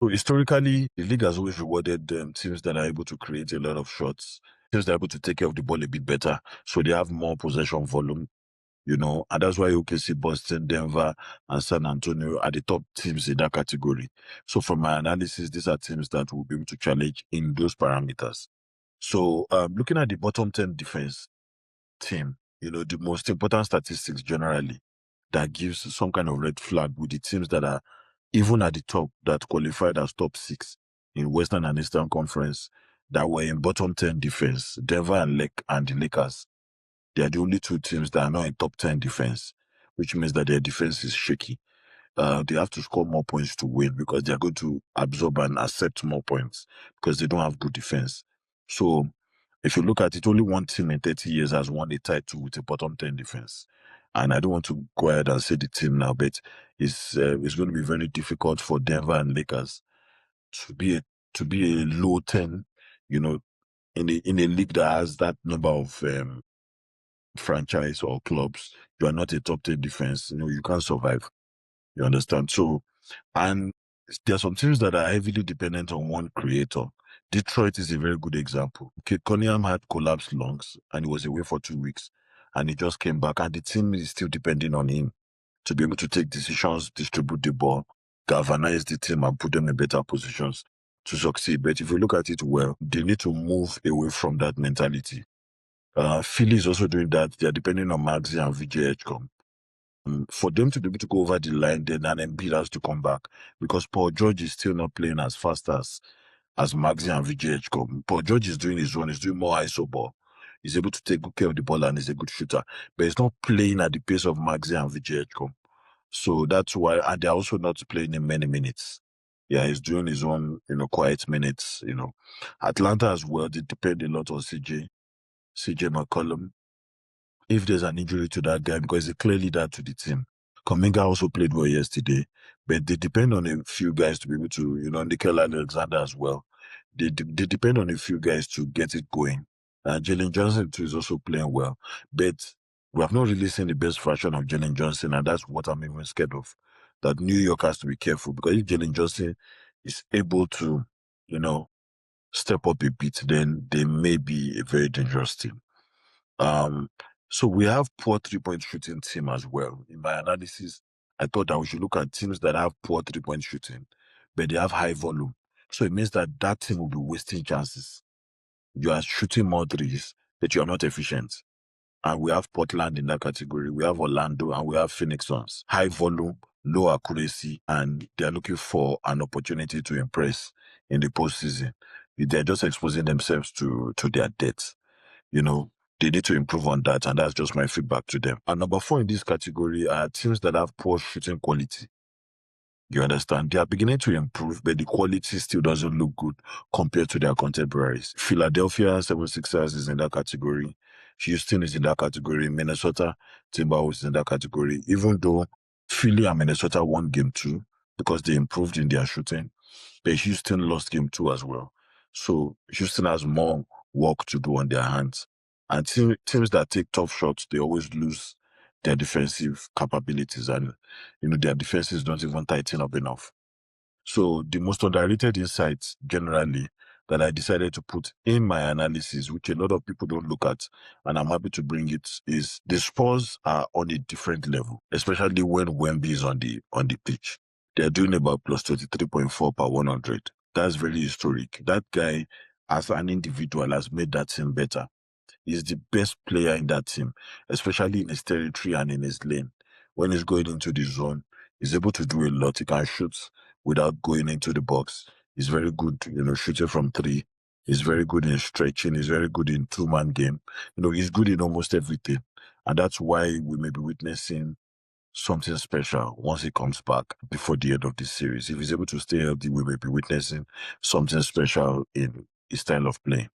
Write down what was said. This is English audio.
So historically, the league has always rewarded teams that are able to create a lot of shots, teams that are able to take care of the ball a bit better. So they have more possession volume, and that's why OKC, Boston, Denver, and San Antonio are the top teams in that category. So from my analysis, these are teams that will be able to challenge in those parameters. So looking at the bottom 10 defense team, the most important statistics generally that gives some kind of red flag with the teams that are even at the top that qualified as top six in Western and Eastern Conference that were in bottom 10 defense, Denver and the Lakers. They are the only two teams that are not in top 10 defense, which means that their defense is shaky. They have to score more points to win because they are going to absorb and accept more points because they don't have good defense. So if you look at it, only one team in 30 years has won a title with a bottom 10 defense. And I don't want to go ahead and say the team now, but it's going to be very difficult for Denver and Lakers to be a low 10, in a league that has that number of franchise or clubs. You are not a top 10 defense. You can't survive. You understand? So, and there are some teams that are heavily dependent on one creator. Detroit is a very good example. Kate Cunningham had collapsed lungs and he was away for 2 weeks and he just came back and the team is still depending on him to be able to take decisions, distribute the ball, galvanize the team and put them in better positions to succeed. But if you look at it well, they need to move away from that mentality. Philly is also doing that. They're depending on Maxi and VJ Edgecombe. For them to be able to go over the line, then an Embiid has to come back because Paul George is still not playing as fast as Maxi and VJ Edgecombe. Paul George is doing his own. He's doing more ISO ball. He's able to take good care of the ball and he's a good shooter, but he's not playing at the pace of Maxi and VJ Edgecombe. So that's why, and they're also not playing in many minutes. Yeah, he's doing his own, quiet minutes. Atlanta as well. They depend a lot on CJ McCollum. If there's an injury to that guy, because he's a clear leader to the team. Kuminga also played well yesterday, but they depend on a few guys to be able to, Nickel Alexander as well. They depend on a few guys to get it going. Jalen Johnson too is also playing well, but we have not really seen the best version of Jalen Johnson, and that's what I'm even scared of. That New York has to be careful because if Jalen Johnson is able to, step up a bit, then they may be a very dangerous team. So we have poor 3-point shooting team as well. In my analysis, I thought that we should look at teams that have poor 3-point shooting, but they have high volume. So it means that that team will be wasting chances. You are shooting more threes, but you are not efficient. And we have Portland in that category. We have Orlando and we have Phoenix Suns. High volume, low accuracy, and they're looking for an opportunity to impress in the postseason. They're just exposing themselves to their debts. They need to improve on that, and that's just my feedback to them. And number 4 in this category are teams that have poor shooting quality. You understand? They are beginning to improve, but the quality still doesn't look good compared to their contemporaries. Philadelphia 76ers is in that category. Houston is in that category. Minnesota Timberwolves is in that category. Even though Philly and Minnesota won game 2 because they improved in their shooting, but Houston lost game 2 as well. So Houston has more work to do on their hands. And teams that take tough shots, they always lose their defensive capabilities and, their defenses don't even tighten up enough. So the most underrated insights generally that I decided to put in my analysis, which a lot of people don't look at, and I'm happy to bring it, is the Spurs are on a different level, especially when Wemby is on the pitch. They're doing about plus 23.4 per 100. That's very historic. That guy, as an individual, has made that team better. He's the best player in that team, especially in his territory and in his lane. When he's going into the zone, he's able to do a lot. He can shoot without going into the box. He's very good, shooting from 3. He's very good in stretching. He's very good in 2-man game. He's good in almost everything. And that's why we may be witnessing something special once he comes back before the end of this series. If he's able to stay healthy, we may be witnessing something special in his style of play.